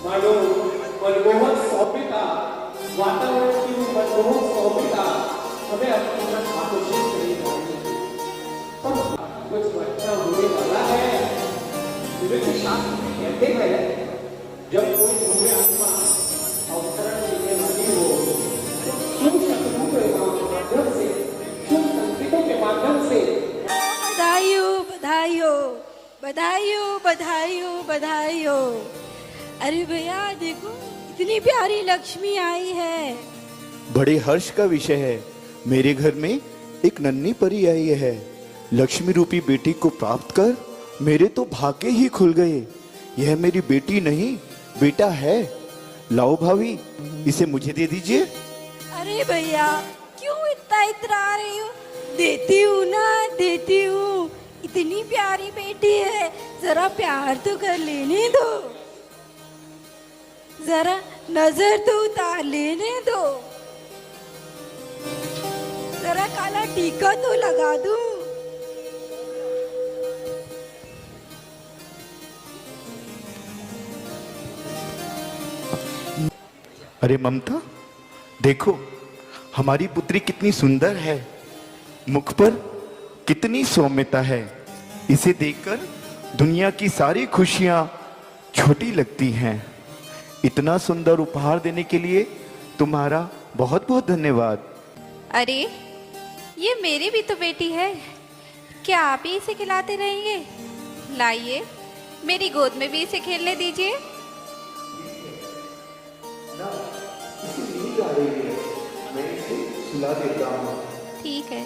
मानो मनमोहक सौम्यता, वातावरण की वो मनमोहक सौम्यता हमें अपनी तरफ आकर्षित करेगी। पर कुछ अच्छा होने वाला है। विवेक शास्त्र में कहते हैं, जब कोई भव्य आत्मा अवतरण लेने वाली हो तो शुभ शब्दों के माध्यम से, शुभ संकेतों के माध्यम से बधाई हो, बधाई हो, बधाई हो, बधाई हो, बधाई हो। अरे भैया देखो, इतनी प्यारी लक्ष्मी आई है। बड़े हर्ष का विषय है। मेरे घर में एक नन्ही परी आई है। लक्ष्मी रूपी बेटी को प्राप्त कर मेरे तो भाग्य ही खुल गए। यह मेरी बेटी नहीं, बेटा है। लाओ भाभी, इसे मुझे दे दीजिए। अरे भैया क्यों इतना इतरा रही हो? देती हूँ ना, देती हूँ। इतनी प्यारी बेटी है, जरा प्यार तो कर लेने दो, जरा नजर तो उतार लेने दो, जरा काला टीका तो लगा दूं। अरे ममता, देखो हमारी पुत्री कितनी सुंदर है। मुख पर कितनी सौम्यता है। इसे देखकर दुनिया की सारी खुशियां छोटी लगती हैं। इतना सुंदर उपहार देने के लिए तुम्हारा बहुत बहुत धन्यवाद। अरे ये मेरी भी तो बेटी है, क्या आप ही इसे खिलाते रहेंगे? लाइए, मेरी गोद में भी इसे खेलने दीजिए। मैं इसे सुला देता हूँ। ठीक है।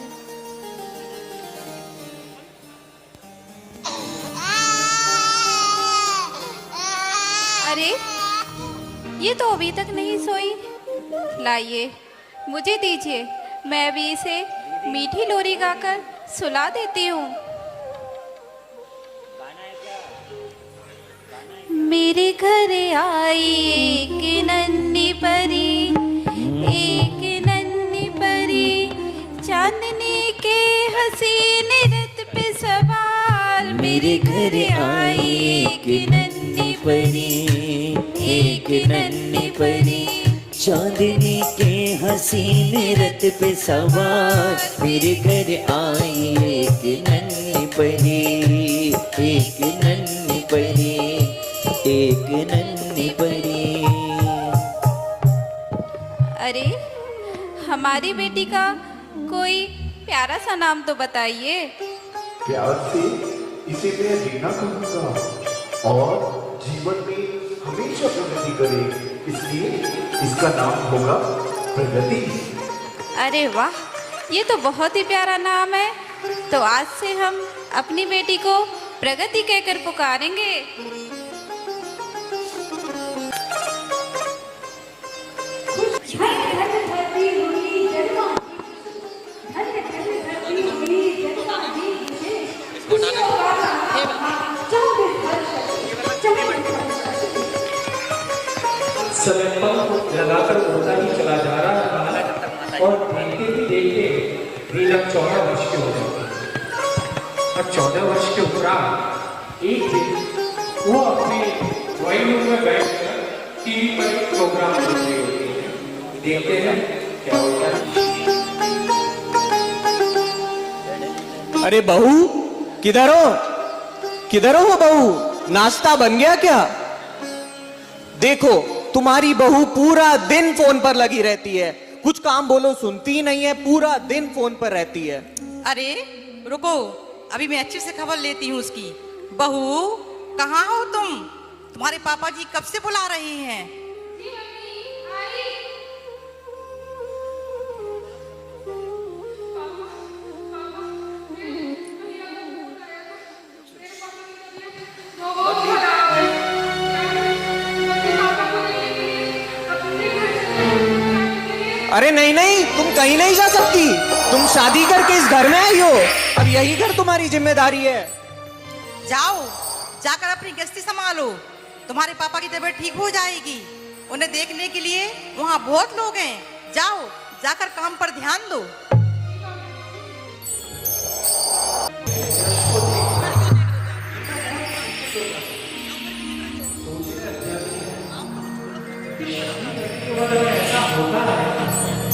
अरे ये तो अभी तक नहीं सोई। लाइए, मुझे दीजिए, मैं भी इसे मीठी लोरी गाकर सुला देती हूँ। मेरे घर आई एक नन्ही परी, एक नन्ही परी, चांदनी के हसीन रथ पे सवार। मेरे घर आई एक नन्ही परी, एक नन्ही परी, चांदनी के हसीन रथ पे सवार। मेरे घर आई एक नन्ही परी, एक नन्ही परी, एक नन्ही परी। अरे हमारी बेटी का कोई प्यारा सा नाम तो बताइए। प्यार से इसे मैं रीना कहूँगा और जीवन में हमेशा प्रगति करे, इसलिए इसका नाम होगा प्रगति। अरे वाह, ये तो बहुत ही प्यारा नाम है। तो आज से हम अपनी बेटी को प्रगति कहकर पुकारेंगे। समय पंख लगाकर उड़ता ही चला जा रहा था और देखते ही देखते रीना 14 वर्ष के हो गए। और 14 वर्ष के उपरांत एक दिन वो अपने ड्राइंग रूम में बैठकर टीवी पर एक प्रोग्राम देख रही होती है। देखते हैं क्या होता है। अरे बहू, किधर हो? किधर हो बहू? नाश्ता बन गया क्या? देखो तुम्हारी बहू पूरा दिन फोन पर लगी रहती है, कुछ काम बोलो सुनती ही नहीं है, पूरा दिन फोन पर रहती है। अरे रुको, अभी मैं अच्छे से खबर लेती हूँ उसकी। बहू कहाँ हो तुम? तुम्हारे पापा जी कब से बुला रहे हैं। अरे नहीं नहीं, तुम कहीं नहीं जा सकती। तुम शादी करके इस घर में आई हो, अब यही घर तुम्हारी जिम्मेदारी है। जाओ, जाकर अपनी गृहस्थी संभालो। तुम्हारे पापा की तबीयत ठीक हो जाएगी। उन्हें देखने के लिए वहाँ बहुत लोग हैं। जाओ, जाकर काम पर ध्यान दो। की उम्र में ऐसा होता है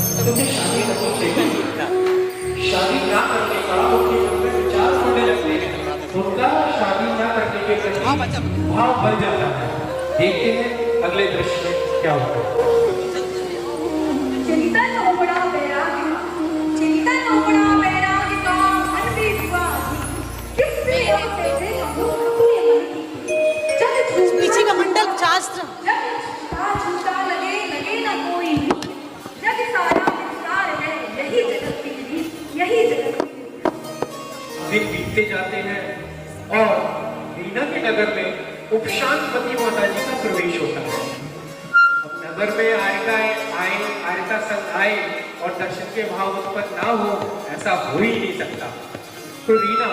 तो तुम्हें शादी करनी चाहिए। शादी ना करने का उनके मन में विचार होने लगते हैं, उनका शादी ना करने के प्रति भाव बढ़ जाता है। देखते हैं अगले दृश्य में क्या होता है। चिंतन ओपड़ा बैरागी, चिंतन ओपड़ा बैरागी का मन भी हुआ किससे होते थे कहूँ अपने मन की। जब पीछे का मंडल शास्त्र झूठा लगे लगे ना कोई, जग सारा विस्तार है यही जगत की रीत, यही जगत की रीत। दिन बीतते जाते हैं और रीना के नगर में उपशांतपति माता जी का प्रवेश होता है। अब नगर में आरिका संग आए और दर्शन के भाव उत्पन्न ना हो, ऐसा हो ही नहीं सकता। तो रीना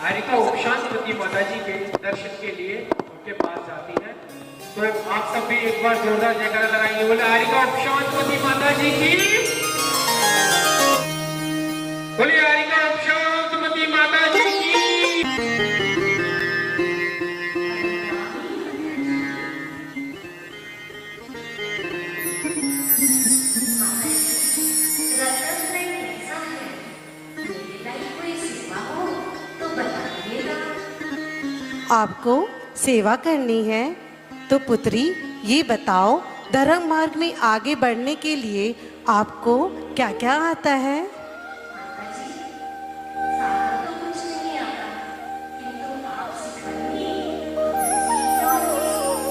आरिका उपशांतपति माता जी के दर्शन के लिए उनके पास जाती है। तो आप सब भी एक बार जोरदार जयकारा लगाएंगे, बोले आरिका उपशांतपति माता जी की, बोले आरिका उपशांतपति माता जी की। आपको सेवा करनी है तो पुत्री ये बताओ, धर्म मार्ग में आगे बढ़ने के लिए आपको क्या क्या आता है?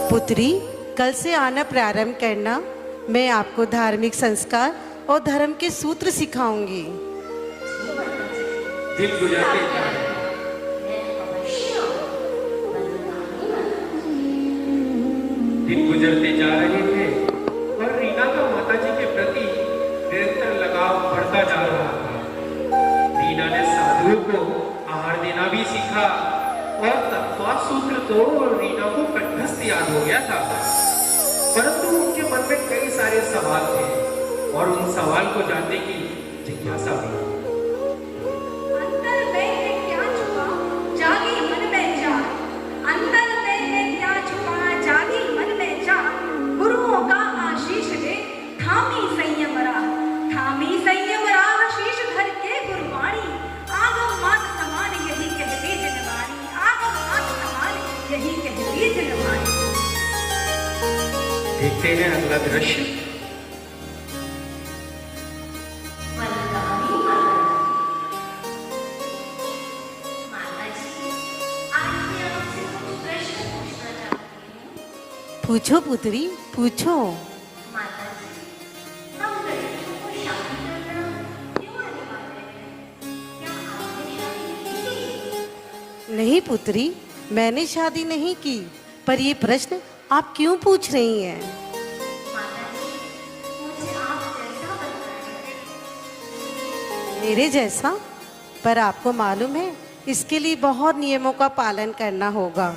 पुत्री कल से आना प्रारंभ करना, मैं आपको धार्मिक संस्कार और धर्म के सूत्र सिखाऊंगी। दिन गुजरते जा रहे दिन गुजरते जा रहे थे और रीना का माता जी के प्रति निरंतर लगाव बढ़ता जा रहा था। रीना ने साधुओं को आहार देना भी सीखा और तत्वा सूत्र तो रीना को कंठस्थ याद हो गया था, परंतु उनके मन में कई सारे सवाल थे और उन सवाल को जानने की जिज्ञासा भी। अंतर में है क्या छुपा जागी मन में जा, अंतर में है क्या छुपा जागी मन में जा, गुरुओं का आशीष ले थामी संयम राह, थामी संयम राह शीश धर के गुरुवाणी, आगम मात समान यही कहते जनवाणी, आगम मात समान यही कहते जनवाणी। देखते हैं अगला दृश्य। पूछो पुत्री पूछो। नहीं पुत्री, मैंने शादी नहीं की, पर ये प्रश्न आप क्यों पूछ रही हैं? मेरे जैसा? पर आपको मालूम है इसके लिए बहुत नियमों का पालन करना होगा।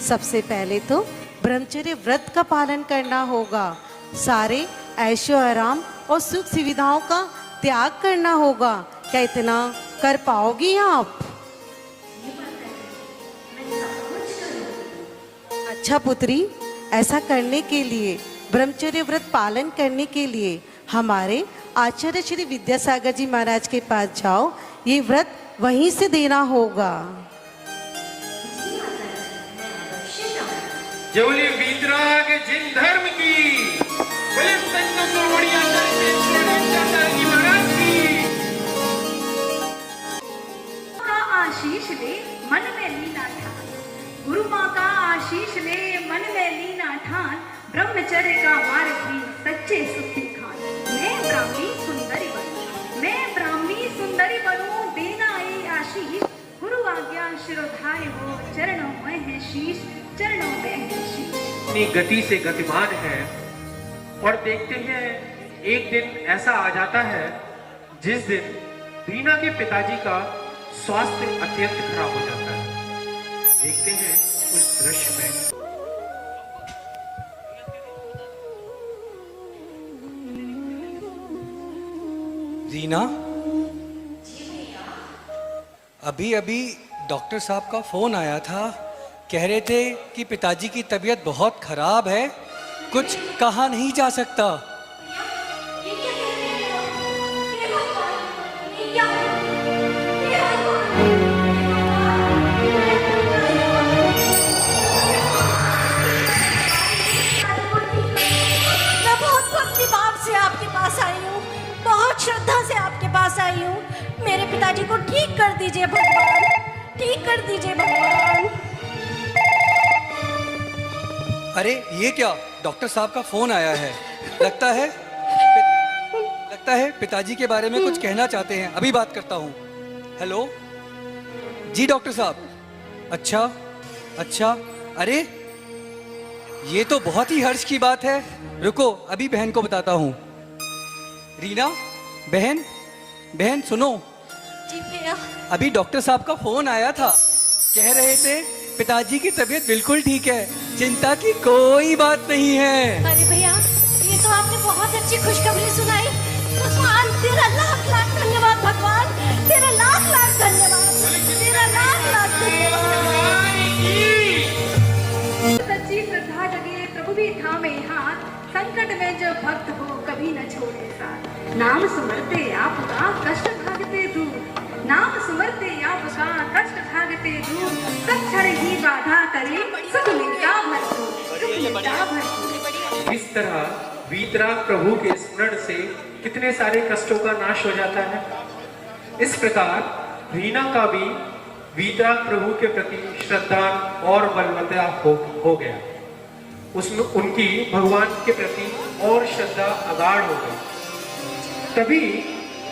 सबसे पहले तो ब्रह्मचर्य व्रत का पालन करना होगा, सारे ऐशो आराम और सुख सुविधाओं का त्याग करना होगा। क्या इतना कर पाओगी आप? अच्छा पुत्री, ऐसा करने के लिए, ब्रह्मचर्य व्रत पालन करने के लिए हमारे आचार्य श्री विद्यासागर जी महाराज के पास जाओ, ये व्रत वहीं से देना होगा। जो बोले वीतराग जिन धर्म की, बोले संतों को बढ़िया करके की महाराज की। का आशीष ले मन में लीना ठान, गुरु माँ का आशीष ले मन में लीना ठान, ब्रह्मचर्य का मार्ग भी सच्चे सुखी खान। मैं ब्राह्मणी सुंदरी बनूं, मैं ब्राह्मणी सुंदरी बनूं, देना ये आशीष, गुरु आज्ञा शिरोधार्य हो, चरणों में है शीश, चरणों में है शीश। अपनी गति से गतिमान है और देखते हैं एक दिन ऐसा आ जाता है जिस दिन रीना के पिताजी का स्वास्थ्य अत्यंत खराब हो जाता है। देखते हैं उस दृश्य में। रीना, अभी अभी डॉक्टर साहब का फोन आया था, कह रहे थे कि पिताजी की तबीयत बहुत खराब है, कुछ कहा नहीं जा सकता। श्रद्धा से आपके पास आई हूँ। मेरे पिताजी को ठीक कर दीजिए भगवान, ठीक कर दीजिए भगवान। अरे ये क्या, डॉक्टर साहब का फोन आया है। लगता है पिताजी के बारे में कुछ कहना चाहते हैं। अभी बात करता हूँ। हेलो जी डॉक्टर साहब। अच्छा, अरे ये तो बहुत ही हर्ष की बात है। रुको, अभी बहन को बताता हूँ। रीना, बहन सुनो। जी भैया। अभी डॉक्टर साहब का फोन आया था, कह रहे थे पिताजी की तबीयत बिल्कुल ठीक है, चिंता की कोई बात नहीं है। अरे भैया, ये तो आपने बहुत अच्छी खुशखबरी सुनाई। भगवान तेरा लाख लाख धन्यवाद, भगवान तेरा लाख लाख धन्यवाद, तेरा लाख लाख धन्यवाद। सच्ची श्रद्धा जगे प्रभु भी थामे हाथ, संकट में जो भक्त हो कभी न छोड़े साथ। नाम सुमरते आपका कष्ट भागते दूर, नाम सुमरते आपका कष्ट भागते दूर। सत्क्षण ही बाधा करे सुख मिलता भरपूर, सुख मिलता भरपूर। इस तरह वीतराग प्रभु के स्मरण से कितने सारे कष्टों का नाश हो जाता है। इस प्रकार रीना का भी वीतराग प्रभु के प्रति श्रद्धा और बलवत्ता हो गया। उसमें उनकी भगवान के प्रति और श्रद्धा अगाढ़ हो गई। तभी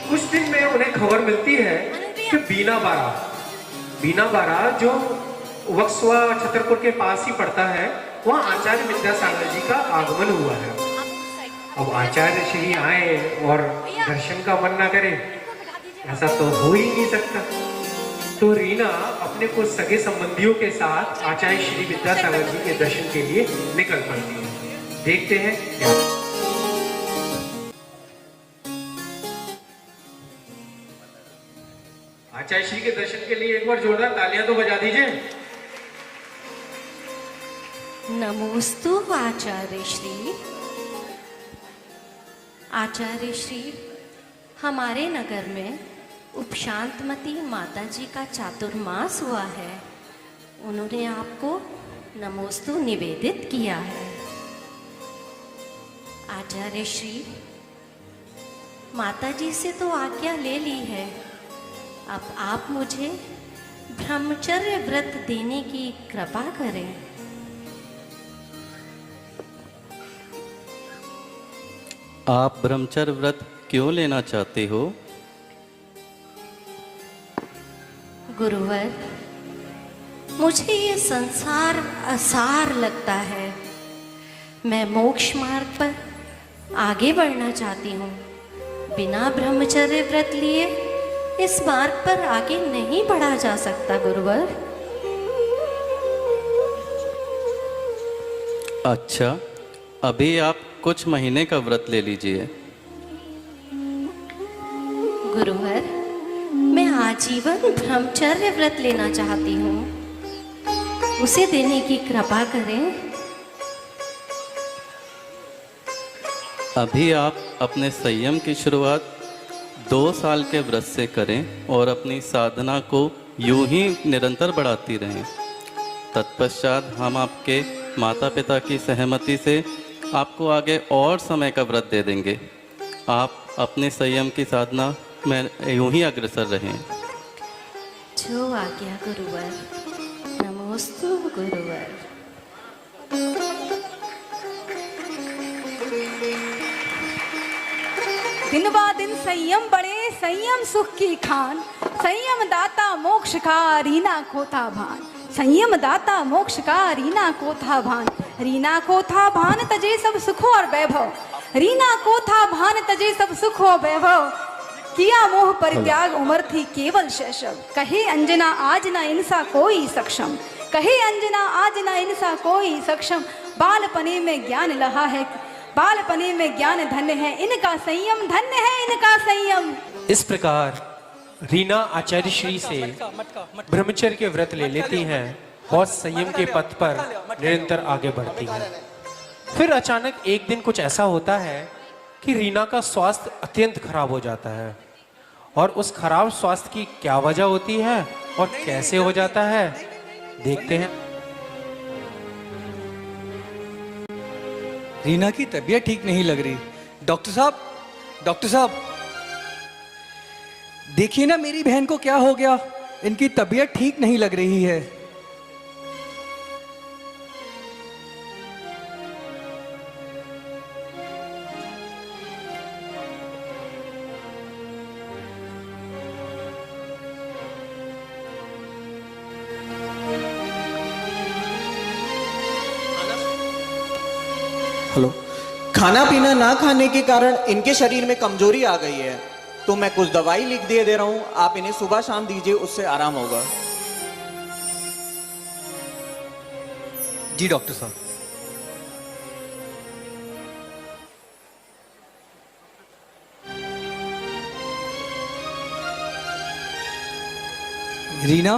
कुछ दिन में उन्हें खबर मिलती है कि बीना बारा जो वक्सवा छतरपुर के पास ही पड़ता है, वहाँ आचार्य विद्यासागर जी का आगमन हुआ है। अब आचार्य श्री आए और दर्शन का मन ना करे, ऐसा तो हो ही नहीं सकता। तो रीना अपने कुछ सगे संबंधियों के साथ आचार्य श्री विद्यासागर जी के दर्शन के लिए निकल पड़ती है। देखते हैं क्या। आचार्य श्री के दर्शन के लिए एक बार जोरदार तालियां तो बजा दीजिए। नमोस्तु आचार्य श्री। आचार्य श्री, हमारे नगर में उपशांतमती माता जी का चातुर्मास हुआ है। उन्होंने आपको नमोस्तु निवेदित किया है। आचार्य श्री, माता जी से तो आज्ञा ले ली है, अब आप मुझे ब्रह्मचर्य व्रत देने की कृपा करें। आप ब्रह्मचर्य व्रत क्यों लेना चाहते हो? गुरुवर, मुझे ये संसार असार लगता है। मैं मोक्ष मार्ग पर आगे बढ़ना चाहती हूँ। बिना ब्रह्मचर्य व्रत लिए इस मार्ग पर आगे नहीं बढ़ा जा सकता गुरुवर। अच्छा, अभी आप कुछ महीने का व्रत ले लीजिए। गुरुवर, मैं आजीवन ब्रह्मचर्य व्रत लेना चाहती हूँ, उसे देने की कृपा करें। अभी आप अपने संयम की शुरुआत 2 साल के व्रत से करें और अपनी साधना को यूं ही निरंतर बढ़ाती रहें। तत्पश्चात हम आपके माता पिता की सहमति से आपको आगे और समय का व्रत दे देंगे। आप अपने संयम की साधना में यूं ही अग्रसर रहें। जो आज्ञा गुरुवर। नमोस्तु गुरुवर। दिन बा दिन संयम बढ़े, संयम सुख की खान। संयम दाता मोक्ष का रीना को था भान। संयम दाता मोक्ष का रीना को था भान। रीना को था भान तजे सब सुख और वैभव। रीना को था भान तजे सब सुख और वैभव। किया मोह परित्याग उम्र थी केवल शैशव। कहे अंजना आज ना इनसा कोई सक्षम। कहे अंजना आज ना इनसा कोई सक्षम। बालपने में ज्ञान लहा है, बालपने में ज्ञान धन्य है इनका संयम। धन्य है इनका संयम। इस प्रकार रीना आचार्य श्री से ब्रह्मचर्य के व्रत ले लेती हैं और संयम के पथ पर निरंतर आगे बढ़ती हैं। फिर अचानक एक दिन कुछ ऐसा होता है कि रीना का स्वास्थ्य अत्यंत खराब हो जाता है। और उस खराब स्वास्थ्य की क्या वजह होती है और कैसे हो जाता है, देखते हैं। रीना की तबीयत ठीक नहीं लग रही। डॉक्टर साहब, देखिए ना मेरी बहन को क्या हो गया, इनकी तबीयत ठीक नहीं लग रही है। हेलो। खाना पीना ना खाने के कारण इनके शरीर में कमजोरी आ गई है, तो मैं कुछ दवाई लिख दे रहा हूं, आप इन्हें सुबह शाम दीजिए, उससे आराम होगा। जी डॉक्टर साहब। रीना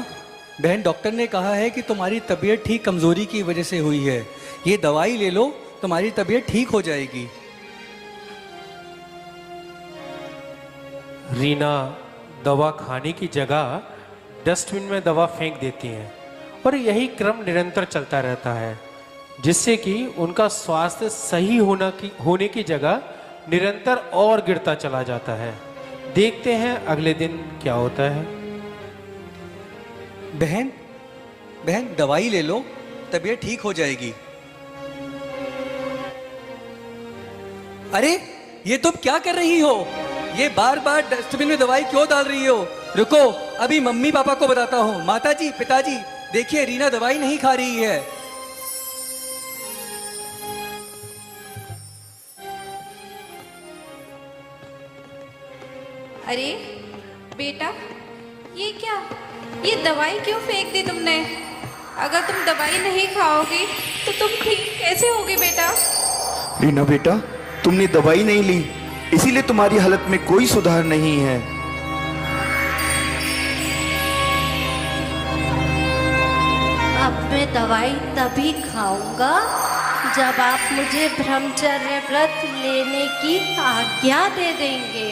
बहन, डॉक्टर ने कहा है कि तुम्हारी तबीयत ठीक कमजोरी की वजह से हुई है। ये दवाई ले लो, तुम्हारी तबीयत ठीक हो जाएगी। रीना दवा खाने की जगह डस्टबिन में दवा फेंक देती हैं और यही क्रम निरंतर चलता रहता है, जिससे कि उनका स्वास्थ्य सही होने की जगह निरंतर और गिरता चला जाता है। देखते हैं अगले दिन क्या होता है। बहन दवाई ले लो, तबीयत ठीक हो जाएगी। अरे ये तुम क्या कर रही हो? ये बार बार डस्टबिन में दवाई क्यों डाल रही हो? रुको, अभी मम्मी पापा को बताता हूँ। माताजी, पिताजी, देखिए रीना दवाई नहीं खा रही है। अरे बेटा, ये क्या, ये दवाई क्यों फेंक दी तुमने? अगर तुम दवाई नहीं खाओगी तो तुम ठीक कैसे होगी बेटा? रीना बेटा, तुमने दवाई नहीं ली, इसीलिए तुम्हारी हालत में कोई सुधार नहीं है। अब मैं दवाई तभी खाऊंगा जब आप मुझे ब्रह्मचर्य व्रत लेने की आज्ञा दे देंगे।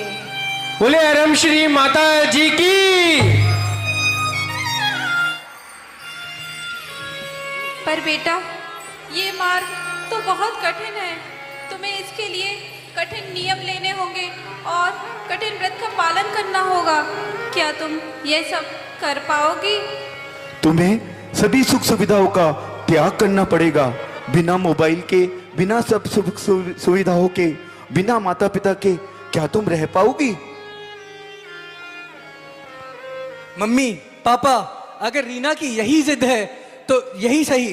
बोले अरम श्री माता जी की। पर बेटा, ये मार्ग तो बहुत कठिन है। तुम्हें इसके लिए कठिन नियम लेने होंगे और कठिन व्रत का पालन करना होगा। क्या तुम ये सब कर पाओगी? तुम्हें सभी सुख सुविधाओं का त्याग करना पड़ेगा। बिना मोबाइल के, बिना सब सुख सुविधाओं के, बिना माता पिता के क्या तुम रह पाओगी? मम्मी पापा, अगर रीना की यही जिद है तो यही सही।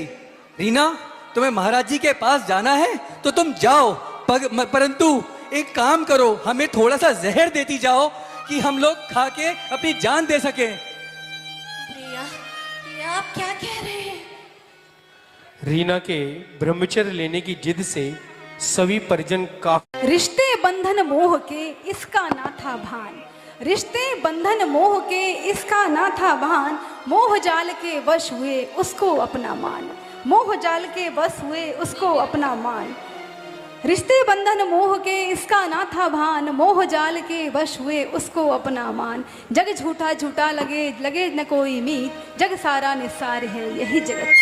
रीना, तुम्हें महाराज जी के पास जाना है तो तुम जाओ, परंतु एक काम करो, हमें थोड़ा सा जहर देती जाओ कि हम लोग खा के अपनी जान दे सके। प्रिया, ये आप क्या कह रहे हैं? रीना के ब्रह्मचर्य लेने की जिद से सभी परिजन का रिश्ते बंधन मोह के इसका ना था भान, रिश्ते बंधन मोह के इसका ना था भान, मोह जाल के वश हुए उसको अपना मान, मोह जाल के वश हुए उसको अपना मान। रिश्ते बंधन मोह के इसका ना था भान, मोह जाल के वश हुए उसको अपना मान। जग झूठा झूठा लगे, लगे न कोई मीत, जग सारा निस्सार है यही जगत।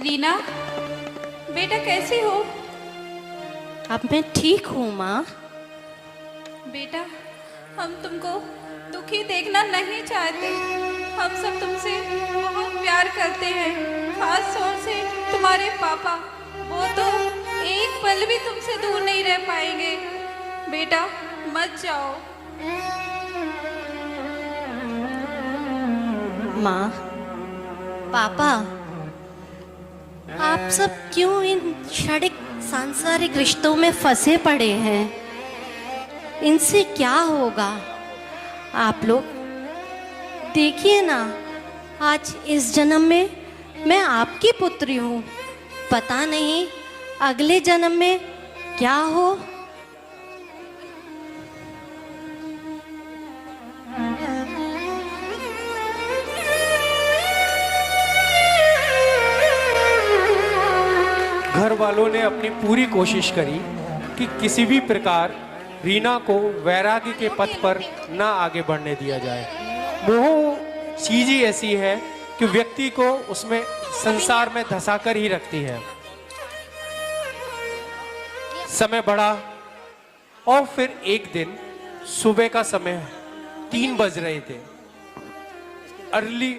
रीना बेटा, कैसी हो? अब मैं ठीक हूँ माँ। बेटा, हम तुमको दुखी देखना नहीं चाहते। हम सब तुमसे बहुत प्यार करते हैं, खास तौर से तुम्हारे पापा। वो तो एक पल भी तुमसे दूर नहीं रह पाएंगे। बेटा मत जाओ। माँ, पापा, आप सब क्यों इन क्षणिक सांसारिक रिश्तों में फंसे पड़े हैं? इनसे क्या होगा? आप लोग देखिए ना, आज इस जन्म में मैं आपकी पुत्री हूँ, पता नहीं अगले जन्म में क्या हो। घर वालों ने अपनी पूरी कोशिश करी कि किसी भी प्रकार रीना को वैराग्य के पथ पर ना आगे बढ़ने दिया जाए। मोह चीज ही ऐसी है कि व्यक्ति को उसमें संसार में धंसाकर ही रखती है। समय बढ़ा, और फिर एक दिन सुबह का समय 3 बज रहे थे। अर्ली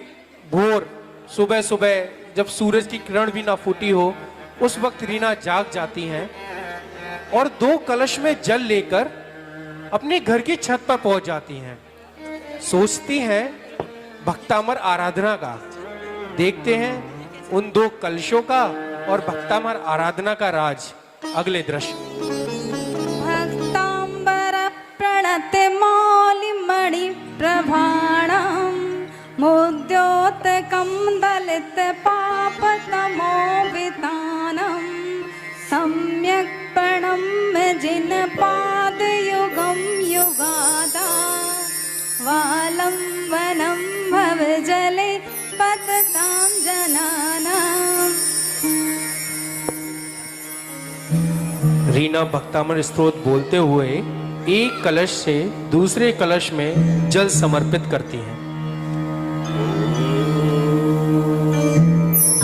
भोर सुबह सुबह जब सूरज की किरण भी ना फूटी हो, उस वक्त रीना जाग जाती हैं और 2 कलश में जल लेकर अपने घर की छत पर पहुंच जाती हैं। सोचती हैं भक्तामर आराधना का। देखते हैं उन 2 कलशों का और भक्तामर आराधना का राज। अगले दृश्य। भक्तांबर प्रणत मौलिमणि प्रभाणम मुद्योतकं दलित पापतमोवितानम सम्यक् प्रणम्य जिन पाद युगम युगादा वालंबनं भव जले पततां जनानां। रीना भक्तामर स्तोत्र बोलते हुए एक कलश से दूसरे कलश में जल समर्पित करती हैं।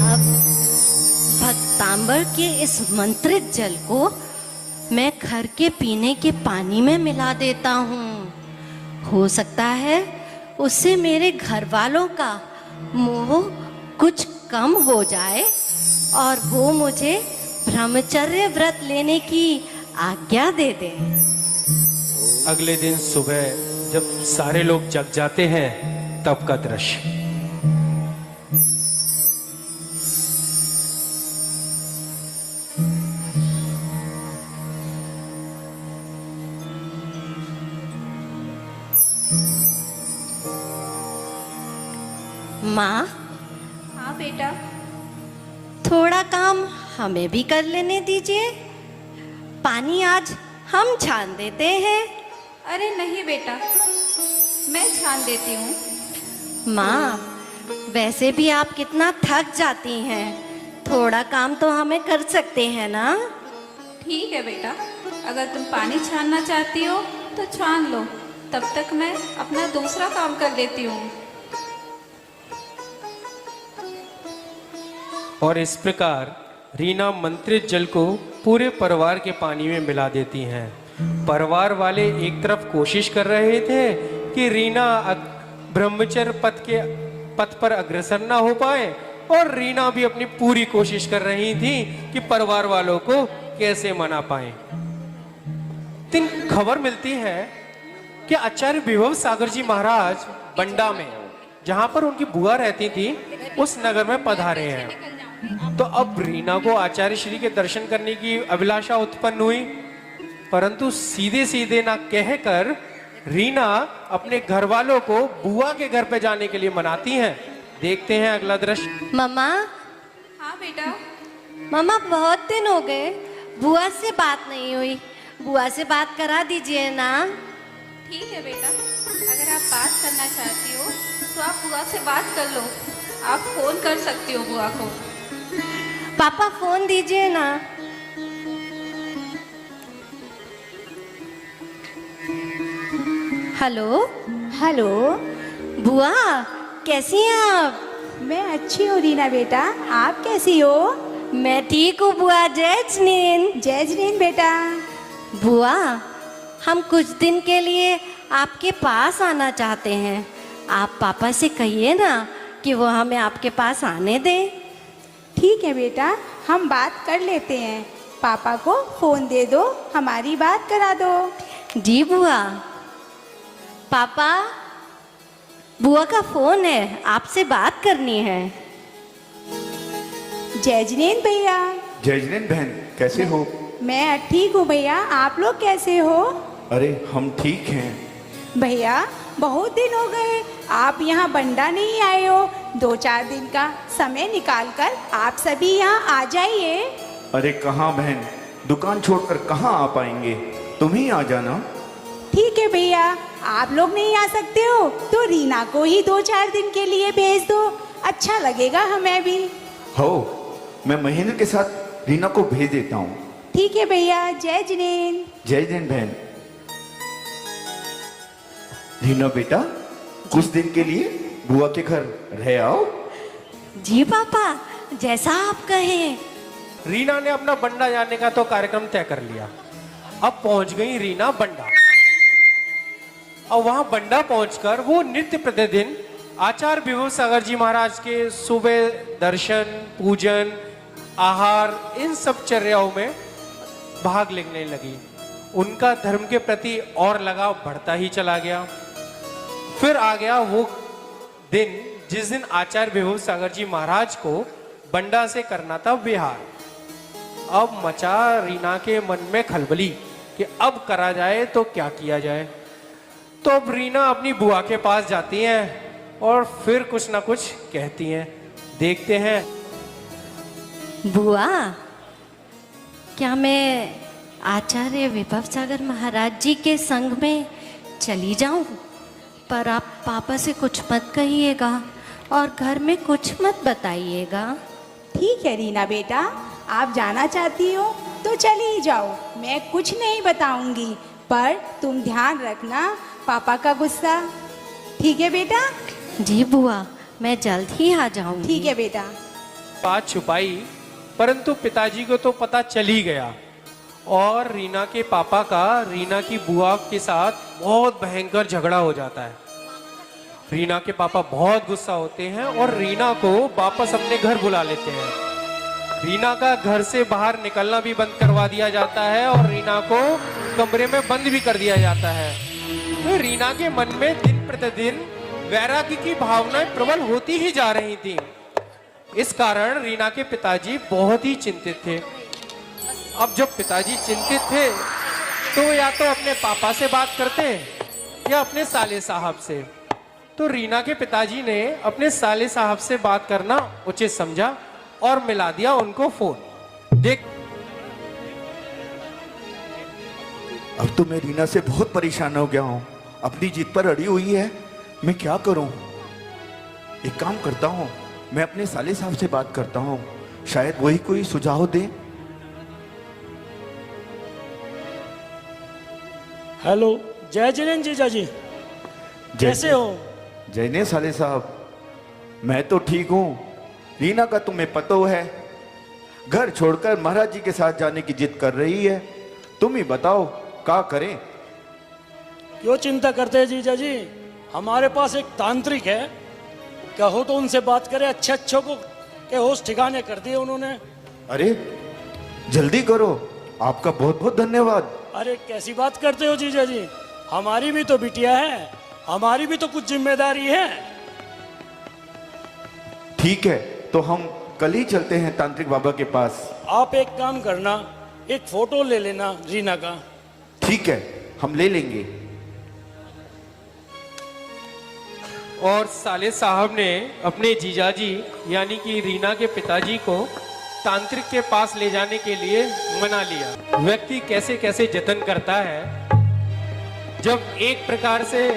अब भक्तांबर के इस मंत्रित जल को मैं घर के पीने के पानी में मिला देता हूँ। हो सकता है उससे मेरे घर वालों का मोह कुछ कम हो जाए और वो मुझे ब्रह्मचर्य व्रत लेने की आज्ञा दे दे। अगले दिन सुबह जब सारे लोग जग जाते हैं तब का दृश्य। माँ, हाँ बेटा। थोड़ा काम हमें भी कर लेने दीजिए। पानी आज हम छान देते हैं। अरे नहीं बेटा, मैं छान देती हूँ। माँ, वैसे भी आप कितना थक जाती हैं, थोड़ा काम तो हमें कर सकते हैं ना। ठीक है बेटा, अगर तुम पानी छानना चाहती हो तो छान लो, तब तक मैं अपना दूसरा काम कर लेती हूँ। और इस प्रकार रीना मंत्रित जल को पूरे परिवार के पानी में मिला देती हैं। परिवार वाले एक तरफ कोशिश कर रहे थे कि रीना ब्रह्मचर्य पथ पर अग्रसर ना हो पाए, और रीना भी अपनी पूरी कोशिश कर रही थी कि परिवार वालों को कैसे मना पाए। दिन खबर मिलती है कि आचार्य विभव सागर जी महाराज बंडा में, जहां पर उनकी बुआ रहती थी, उस नगर में पधारे हैं। तो अब रीना को आचार्य श्री के दर्शन करने की अभिलाषा उत्पन्न हुई, परंतु सीधे सीधे ना कहकर रीना अपने घर वालों को बुआ के घर पे जाने के लिए मनाती हैं। देखते हैं अगला दृश्य। मम्मा, हाँ बेटा। मम्मा, बहुत दिन हो गए बुआ से बात नहीं हुई, बुआ से बात करा दीजिए ना। ठीक है बेटा, अगर आप बात करना चाहती हो तो आप बुआ से बात कर लो। आप फोन कर सकती हो बुआ को। पापा, फोन दीजिए ना। हेलो हेलो, बुआ, कैसी हैं आप? मैं अच्छी हूँ रीना बेटा, आप कैसी हो? मैं ठीक हूँ बुआ। जय जनीन। जय जनीन बेटा। बुआ, हम कुछ दिन के लिए आपके पास आना चाहते हैं। आप पापा से कहिए ना कि वो हमें आपके पास आने दें। ठीक है बेटा, हम बात कर लेते हैं। पापा को फोन दे दो, हमारी बात करा दो। जी बुआ। पापा, बुआ का फोन है, आपसे बात करनी है। जय जनीन भैया। जय जैन बहन, कैसे हो? मैं ठीक हूँ भैया, आप लोग कैसे हो? अरे हम ठीक हैं। भैया, बहुत दिन हो गए आप यहाँ बंडा नहीं आए हो। 2-4 दिन का समय निकालकर आप सभी यहाँ आ जाइए। अरे कहाँ बहन, दुकान छोड़कर कहाँ आ पाएंगे, तुम ही आ जाना। ठीक है भैया, आप लोग नहीं आ सकते हो तो रीना को ही 2-4 दिन के लिए भेज दो, अच्छा लगेगा हमें भी। हो, मैं महेंद्र के साथ रीना को भेज देता हूँ। ठीक है भैया। जय जैन। जय जैन बहन। रीना बेटा, कुछ दिन के लिए बुआ के घर रह आओ। जी पापा, जैसा आप कहें। रीना ने अपना बंडा जाने का तो कार्यक्रम तय कर लिया, अब पहुंच गई रीना बंडा। और वहां बंडा पहुंचकर वो नित्य प्रतिदिन आचार्य विभव सागर जी महाराज के सुबह दर्शन, पूजन, आहार, इन सब चर्याओं में भाग लेने लगी। उनका धर्म के प्रति और लगाव बढ़ता ही चला गया। फिर आ गया वो दिन जिस दिन आचार्य विभव सागर जी महाराज को बंडा से करना था विहार। अब मचा रीना के मन में खलबली कि अब करा जाए तो क्या किया जाए। तो अब रीना अपनी बुआ के पास जाती हैं और फिर कुछ ना कुछ कहती हैं। देखते हैं। बुआ, क्या मैं आचार्य विभव सागर महाराज जी के संग में चली जाऊं? पर आप पापा से कुछ मत कहिएगा और घर में कुछ मत बताइएगा। ठीक है रीना बेटा, आप जाना चाहती हो तो चली जाओ, मैं कुछ नहीं बताऊंगी, पर तुम ध्यान रखना पापा का गुस्सा। ठीक है बेटा? जी बुआ, मैं जल्द ही आ जाऊंगी। ठीक है बेटा। बात छुपाई, परंतु पिताजी को तो पता चल ही गया और रीना के पापा का रीना की बुआ के साथ बहुत भयंकर झगड़ा हो जाता है। रीना के पापा बहुत गुस्सा होते हैं और रीना को वापस अपने घर बुला लेते हैं। रीना का घर से बाहर निकलना भी बंद करवा दिया जाता है और रीना को कमरे में बंद भी कर दिया जाता है। तो रीना के मन में दिन प्रतिदिन वैराग्य की भावनाएं प्रबल होती ही जा रही थी। इस कारण रीना के पिताजी बहुत ही चिंतित थे। अब जब पिताजी चिंतित थे तो या तो अपने पापा से बात करते या अपने साले साहब से। तो रीना के पिताजी ने अपने साले साहब से बात करना उचित समझा और मिला दिया उनको फोन। देख, अब तो मैं रीना से बहुत परेशान हो गया हूं। अपनी जिद पर अड़ी हुई है, मैं क्या करूं? एक काम करता हूं, मैं अपने साले साहब से बात करता हूं, शायद वही कोई सुझाव दे। हेलो, जय जिनेन्द्र जीजा जी, कैसे हो? जयने साले साहब, मैं तो ठीक हूं। रीना का तुम्हें पता है, घर छोड़कर महाराज जी के साथ जाने की जिद कर रही है। तुम ही बताओ क्या करें? क्यों चिंता करते हैं जीजा जी, हमारे पास एक तांत्रिक है, कहो तो उनसे बात करें। अच्छे को के होश ठिकाने कर दिए उन्होंने। अरे जल्दी करो, आपका बहुत बहुत धन्यवाद। अरे कैसी बात करते हो जीजा जी, हमारी भी तो बिटिया है, हमारी भी तो कुछ जिम्मेदारी है। ठीक है, तो हम कल ही चलते हैं तांत्रिक बाबा के पास। आप एक काम करना, एक फोटो ले लेना रीना का। ठीक है, हम ले लेंगे। और साले साहब ने अपने जीजाजी यानी कि रीना के पिताजी को तांत्रिक के पास ले जाने के लिए मना लिया। व्यक्ति कैसे कैसे जतन करता है, जब एक प्रकार से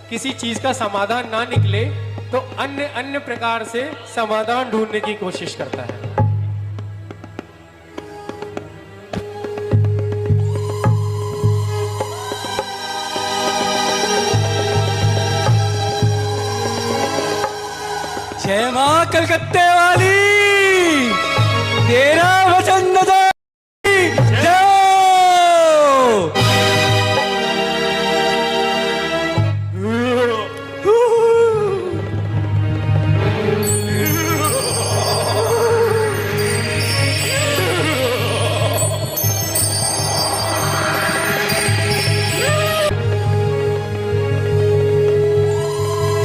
किसी चीज का समाधान ना निकले तो अन्य प्रकार से समाधान ढूंढने की कोशिश करता है। जय मां कलकत्ते वाली, तेरा वचन न जाओ।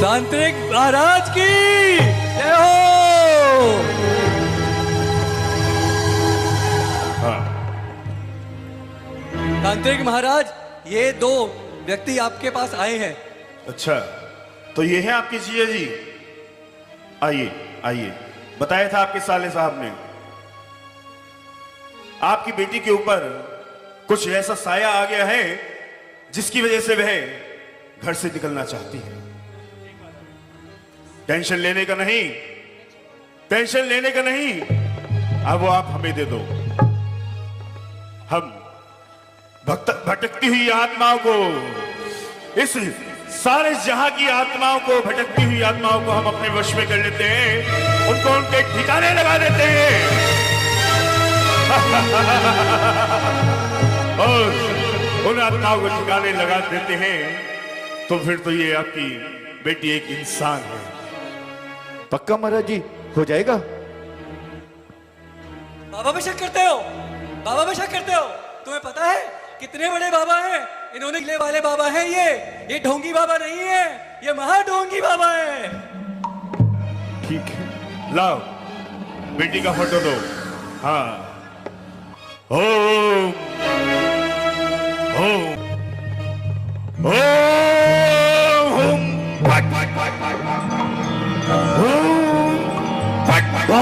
तांत्रिक महाराज की जय हो। तांत्रिक महाराज, ये दो व्यक्ति आपके पास आए हैं। अच्छा, तो ये है आपके जीजा जी? आइए आइए, बताया था आपके साले साहब ने, आपकी बेटी के ऊपर कुछ ऐसा साया आ गया है जिसकी वजह से वह घर से निकलना चाहती है। टेंशन लेने का नहीं, टेंशन लेने का नहीं, अब वो आप हमें दे दो। हम भटकती हुई आत्माओं को, इस सारे जहां की आत्माओं को, भटकती हुई आत्माओं को हम अपने वश में कर लेते हैं, उनको उनके ठिकाने लगा देते हैं। और उन आत्माओं को ठिकाने लगा देते हैं, तो फिर तो ये आपकी बेटी एक इंसान है। पक्का महाराज जी हो जाएगा? बाबा पे शक करते हो? बाबा पे शक करते हो? तुम्हें पता है कितने बड़े बाबा हैं? इन्होंने किले वाले बाबा हैं। ये ढोंगी बाबा नहीं है, ये महा ढोंगी बाबा है। ठीक है, लाओ बेटी का फोटो दो। हाँ, ओम ओम ओम फट फट फट फट ओम फट फट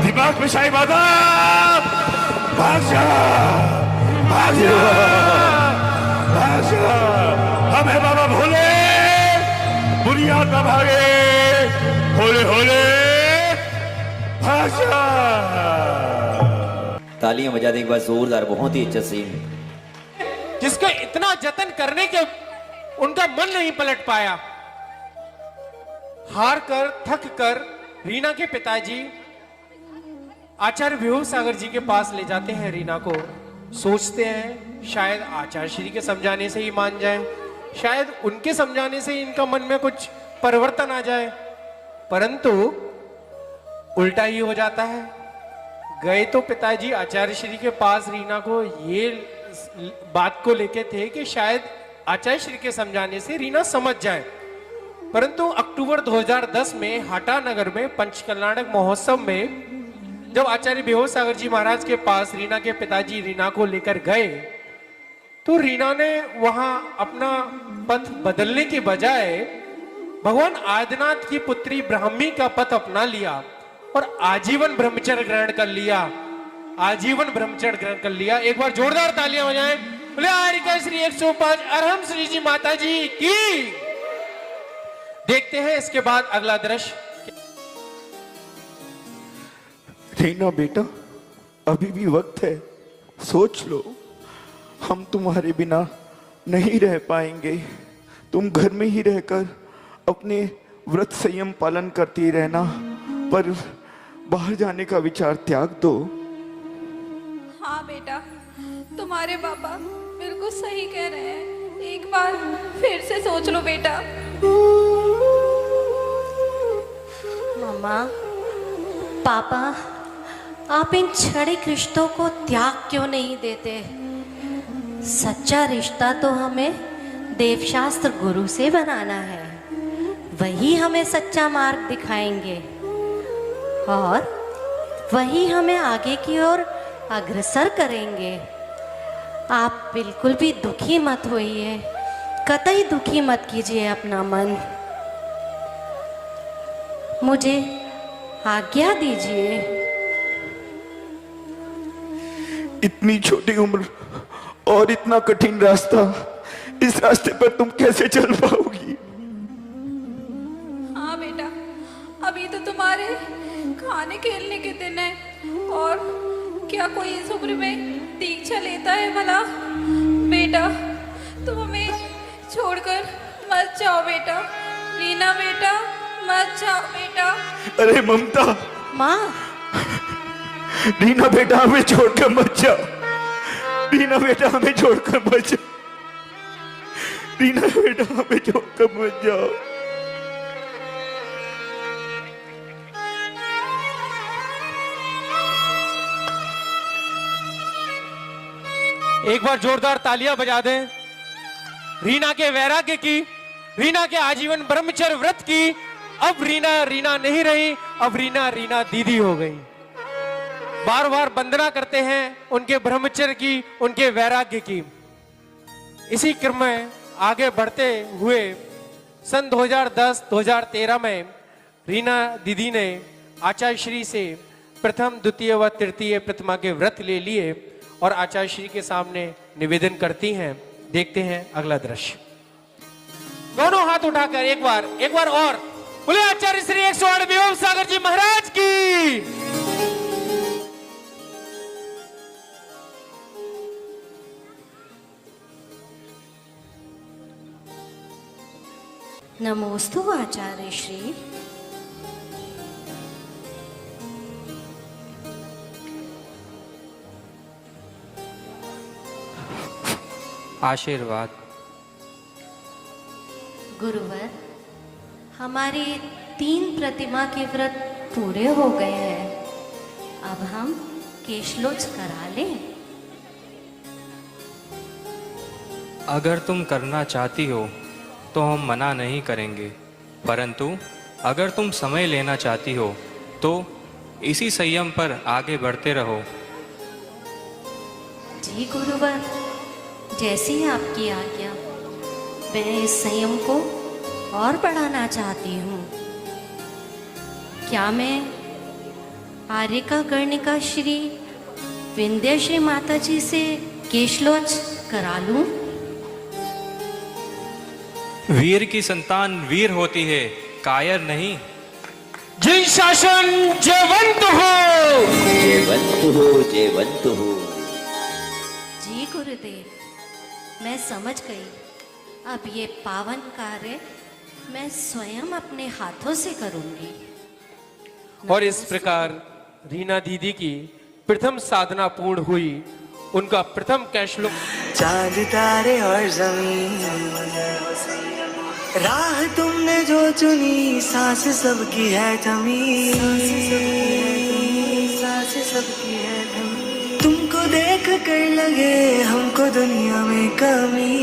दिमाग में शाही बाधा, भाग जा, भाग जा, भाग जा। हम है बाबा भोले, बुनियाद न भागे, होले होले भाग जा। तालियां बजा दें एक बार जोरदार, बहुत ही अच्छा सीन। जिसको इतना जतन करने के उनका मन नहीं पलट पाया, हार कर थक कर रीना के पिताजी आचार्य विभू सागर जी के पास ले जाते हैं रीना को। सोचते हैं शायद आचार्य श्री के समझाने से ही मान जाए, शायद उनके समझाने से ही इनका मन में कुछ परिवर्तन आ जाए, परंतु उल्टा ही हो जाता है। गए तो पिताजी आचार्य श्री के पास रीना को ये बात को लेके थे कि शायद आचार्य श्री के समझाने से रीना समझ जाए, परंतु अक्टूबर 2010 में हाटा नगर में पंचकल्याणक महोत्सव में जब आचार्य विभू सागर जी महाराज के पास रीना के पिताजी रीना को लेकर गए, तो रीना ने वहां अपना पथ बदलने के बजाय भगवान आदिनाथ की पुत्री ब्राह्मी का पथ अपना लिया और आजीवन ब्रह्मचर्य ग्रहण कर लिया। आजीवन ब्रह्मचर्य ग्रहण कर लिया। एक बार जोरदार तालियां हो जाएं। बोले हरिका श्री 105 अरहम श्री जी माता जी की। देखते हैं इसके बाद अगला दृश्य। रीना बेटा, अभी भी वक्त है, सोच लो। हम तुम्हारे बिना नहीं रह पाएंगे। तुम घर में ही रहकर अपने व्रत संयम पालन करती रहना, पर बाहर जाने का विचार त्याग दो। हाँ बेटा, तुम्हारे पापा बिल्कुल सही कह रहे हैं। एक बार फिर से सोच लो बेटा। मम्मा, पापा, आप इन क्षणिक रिश्तों को त्याग क्यों नहीं देते? सच्चा रिश्ता तो हमें देवशास्त्र गुरु से बनाना है, वही हमें सच्चा मार्ग दिखाएंगे और वही हमें आगे की ओर अग्रसर करेंगे। आप बिल्कुल भी दुखी मत होइए, कतई दुखी मत कीजिए अपना मन। मुझे आज्ञा दीजिए। इतनी छोटी उम्र और इतना कठिन रास्ता, इस रास्ते पर तुम कैसे चल पाओगी? हाँ बेटा, अभी तो तुम्हारे खाने खेलने के दिन है, और क्या कोई इस उम्र में दीक्षा लेता है भला? बेटा, तुम हमें छोड़कर मत जाओ बेटा। रीना बेटा, मत जाओ बेटा। अरे ममता, माँ, रीना बेटा हमें छोड़कर मत जाओ। रीना बेटा हमें छोड़कर मत जाओ। रीना बेटा हमें छोड़कर मत जाओ। एक बार जोरदार तालियां बजा दें रीना के वैराग्य की, रीना के आजीवन ब्रह्मचर्य व्रत की। अब रीना नहीं रही, अब रीना दीदी हो गई। बार बार वंदना करते हैं उनके ब्रह्मचर्य की, उनके वैराग्य की। इसी क्रम में आगे बढ़ते हुए सन 2010-2013 में रीना दीदी ने आचार्य श्री से प्रथम, द्वितीय व तृतीय प्रतिमा के व्रत ले लिए और आचार्य श्री के सामने निवेदन करती हैं। देखते हैं अगला दृश्य। दोनों हाथ उठाकर एक बार और बोले आचार्य श्री 108 विभू सागर जी महाराज की। नमोस्तु आचार्य श्री। आशीर्वाद। गुरुवर, हमारे 3 प्रतिमा के व्रत पूरे हो गए हैं। अब हम केशलोच करा लें। अगर तुम करना चाहती हो तो हम मना नहीं करेंगे, परंतु अगर तुम समय लेना चाहती हो तो इसी संयम पर आगे बढ़ते रहो। जी गुरुवर, जैसी आपकी आज्ञा। मैं इस संयम को और बढ़ाना चाहती हूँ। क्या मैं आर्यका कर्णिका श्री विंध्यश्री माता जी से केशलोच करा लूं? वीर की संतान वीर होती है, कायर नहीं। जय शासन जयवंत हो, जयवंत हो, जयवंत हो। जी गुरुदेव, मैं समझ गई। अब ये पावन कार्य मैं स्वयं अपने हाथों से करूंगी। और इस प्रकार रीना दीदी की प्रथम साधना पूर्ण हुई। उनका प्रथम कैशलोक। चांद तारे और जमीन, राह तुमने जो चुनी, सांस सबकी है थमी, सांस सबकी है थमी। तुमको देख कर लगे हमको दुनिया में कमी,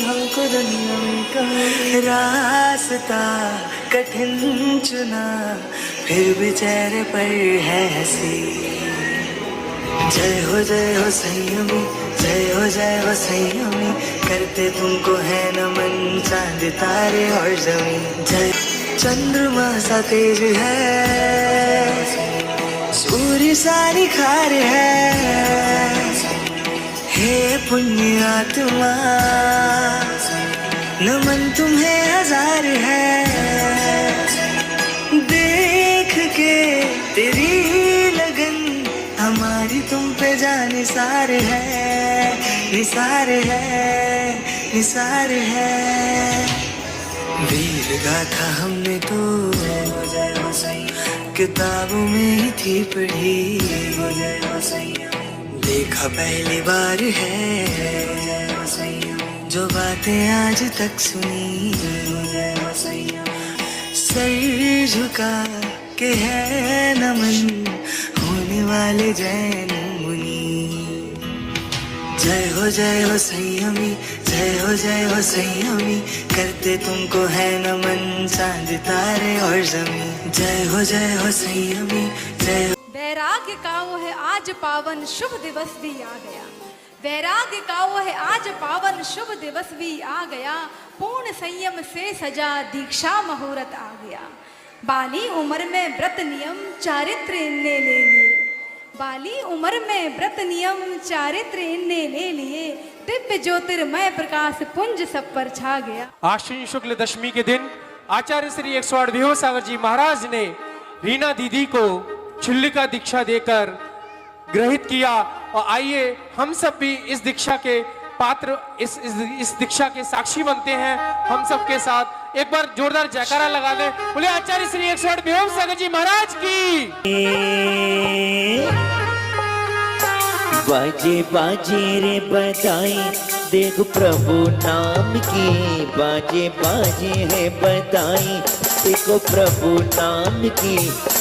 हमको दुनिया में कमी। रास्ता कठिन चुना, फिर भी चेहरे पर है हंसी। जय हो संयमी, जय हो संयमी, करते तुमको है नमन चांद तारे और जमीन। जय चंद्रमा सा तेज है, सूर्य सा निखार है, हे पुण्य आत्मा नमन तुम्हें हजार है। देख के तेरी लगन हमारी तुम पे जान निसार है, निसार है, निसार है। वीर गाथा हमने तो किताबों में ही थी पढ़ी, देखा पहली बार है जो बातें आज तक सुनी। सर झुका के है नमन होने वाले जैन मुनि। जय हो संयमी, जय हो संयमी, करते तुमको है नमन चांद तारे और जमीन। जय हो संयमी, जय हो। वैराग्य का वो है आज पावन शुभ दिवस भी आ गया। वैराग्य का वो है आज पावन शुभ दिवस भी आ गया। पूर्ण संयम से सजा दीक्षा मुहूर्त आ गया। बाली उम्र में व्रत नियम चारित्र इनने ले लिए। बाली उम्र में व्रत नियम चारित्र इनने ले लिए। दिव्य ज्योतिर्मय प्रकाश पुंज सब पर छा गया। आश्विन शुक्ल दशमी के दिन आचार्य श्री 108 विभो सागर जी महाराज ने रीना दीदी को छिल्लिका दीक्षा देकर ग्रहित किया। और आइए हम सब भी इस दीक्षा के पात्र, इस दीक्षा के साक्षी बनते हैं। हम सब के साथ एक बार जोरदार जयकारा लगा दे। बोले आचार्य श्री 108 विभो सागर जी महाराज की। बाजे बाजे रे बधाई, देख प्रभु नाम की। बाजे बाजे है बधाई, देखो प्रभु नाम की।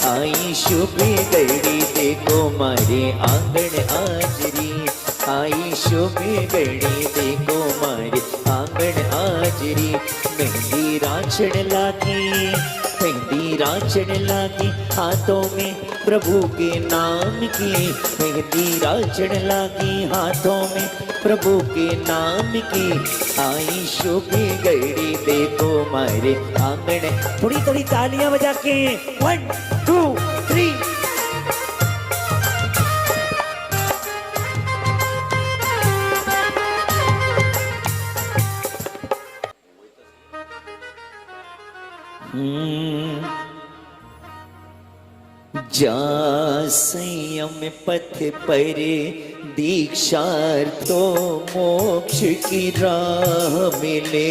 आई शुभ घड़ी, देखो मारे आंगन हाजरी। आई शुभ घड़ी, देखो मारे आंगन हाजरी। मेहंदी राचण लागी, मेहंदी राचण लागी, हाथों में प्रभु के नाम की। मेहंदी राचण लागी, हाथों में प्रभु के नाम की। आई शुभ घड़ी, देखो मारे आंगन। थोड़ी थोड़ी तालियां बजा के 1 2 3। जा संयम पथ पर दीक्षार्थो मोक्ष की राह मिले।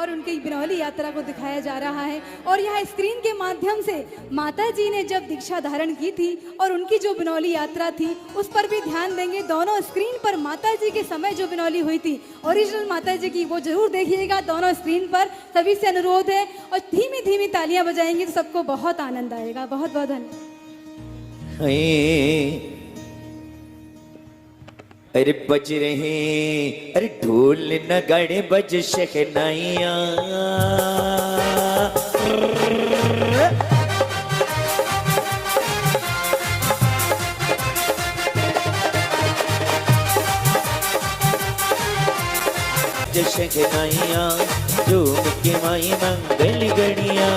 और उनकी बिनौली यात्रा को दिखाया जा रहा है। और यहाँ स्क्रीन के माध्यम से माता जी ने जब दीक्षा धारण की थी और उनकी जो बिनौली यात्रा थी उस पर भी ध्यान देंगे। दोनों स्क्रीन पर माता जी के समय जो बिनौली हुई थी ओरिजिनल माता जी की, वो जरूर देखिएगा दोनों स्क्रीन पर। सभी से अनुरोध है और धीमी धीमी तालियां बजाएंगे तो सबको बहुत आनंद आएगा। बहुत बहुत धन्यवाद। अरे बज रहे, अरे ढोल नगाड़े बज शहनाइयाँ, शहनाइयाँ झूम के माई मंगल गड़िया।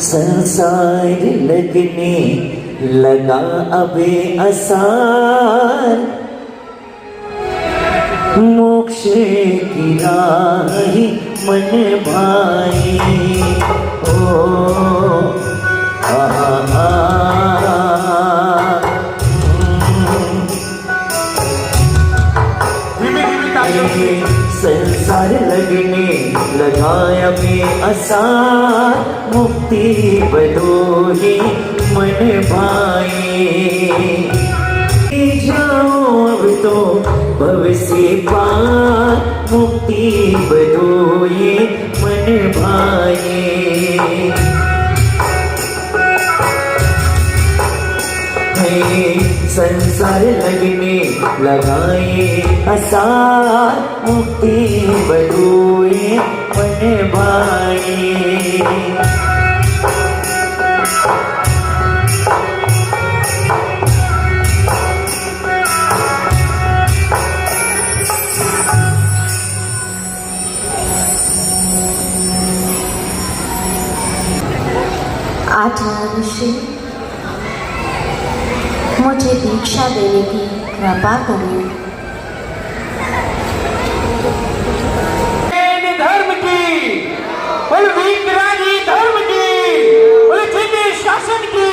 संसार लगने लगा अबे आसान, मोक्ष की राह मन भाई। ओ संसार लगने लगाया में आसान, मुक्ति बदोही मन भाई। जाओ अब तो भव से पार, मुक्ति बदोही मन भाई। संसार लगने लगाए आसार, मुक्ति बदोए मन भाई। आचार्य श्री मुझे दीक्षा देने की कृपा करें। धर्म की, बोले वीतरागी धर्म की, बोले ठीक शासन की,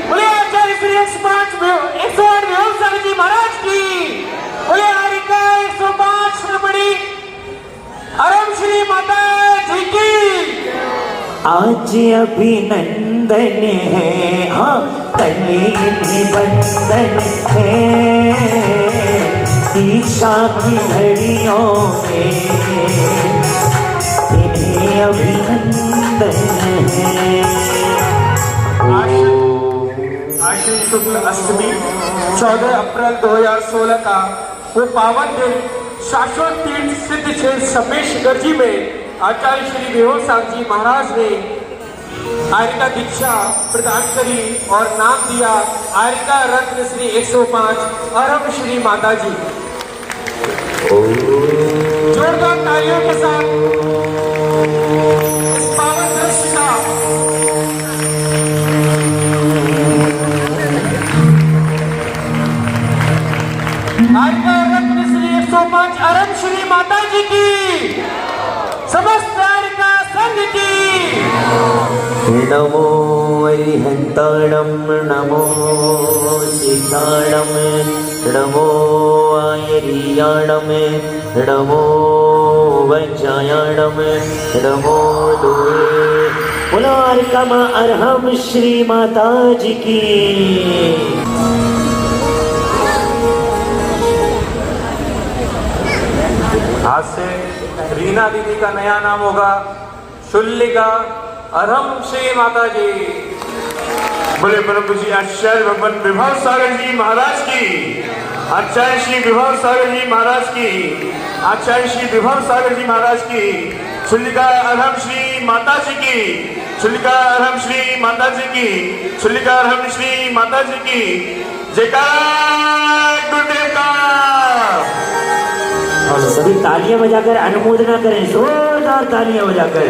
बोले आचार्य श्री 108 व्यवसाय जी महाराज की, बोले हरिका 105 श्रमणी अरम श्री माता जी की। आज अभिनंदन है, हाँ तने निबंधन है, दीक्षा की घड़ियों में इन्हें अभिनंदन है। आश्विन शुक्ल अष्टमी 14 अप्रैल 2016 का वो पावन दिन शाश्वत तीर्थ सिद्ध क्षेत्र सपेशगढ़ जी में आचार्य श्री विभो साहब जी महाराज ने आर्यिका दीक्षा प्रदान करी और नाम दिया आर्यिका रत्न श्री 105 अरम श्री माता जी। जोरदार तालियों के साथ इस पावन दृश्य का आर्यिका रत्न श्री 105 अरम श्री माता जी की, समस्त आर्यिका संघ की। नमो अरिहंताणं, नमो सिद्धाणं, नमो आयरियाणं, नमो वज्रायाणं, नमो दुर्गे। बोलो आर्यिका मां अरहम श्री माता जी की। आज से रीना दीदी का नया नाम होगा शुल्लिका अरहम श्री माता जी। बोले परम पूज्य आचार्य भगवान विभव सागर जी महाराज की, आचार्य श्री विभव सागर जी महाराज की, आचार्य श्री विभव सागर जी महाराज की। शुल्लिका अरहम श्री माता जी की, शुल्लिका अरहम श्री माता जी की, शुल्लिका अरहम श्री माता जी की। जयकार गुरुदेव का। और सभी तालियां बजाकर अनुमोदना करें, जोरदार तालियां बजाकर।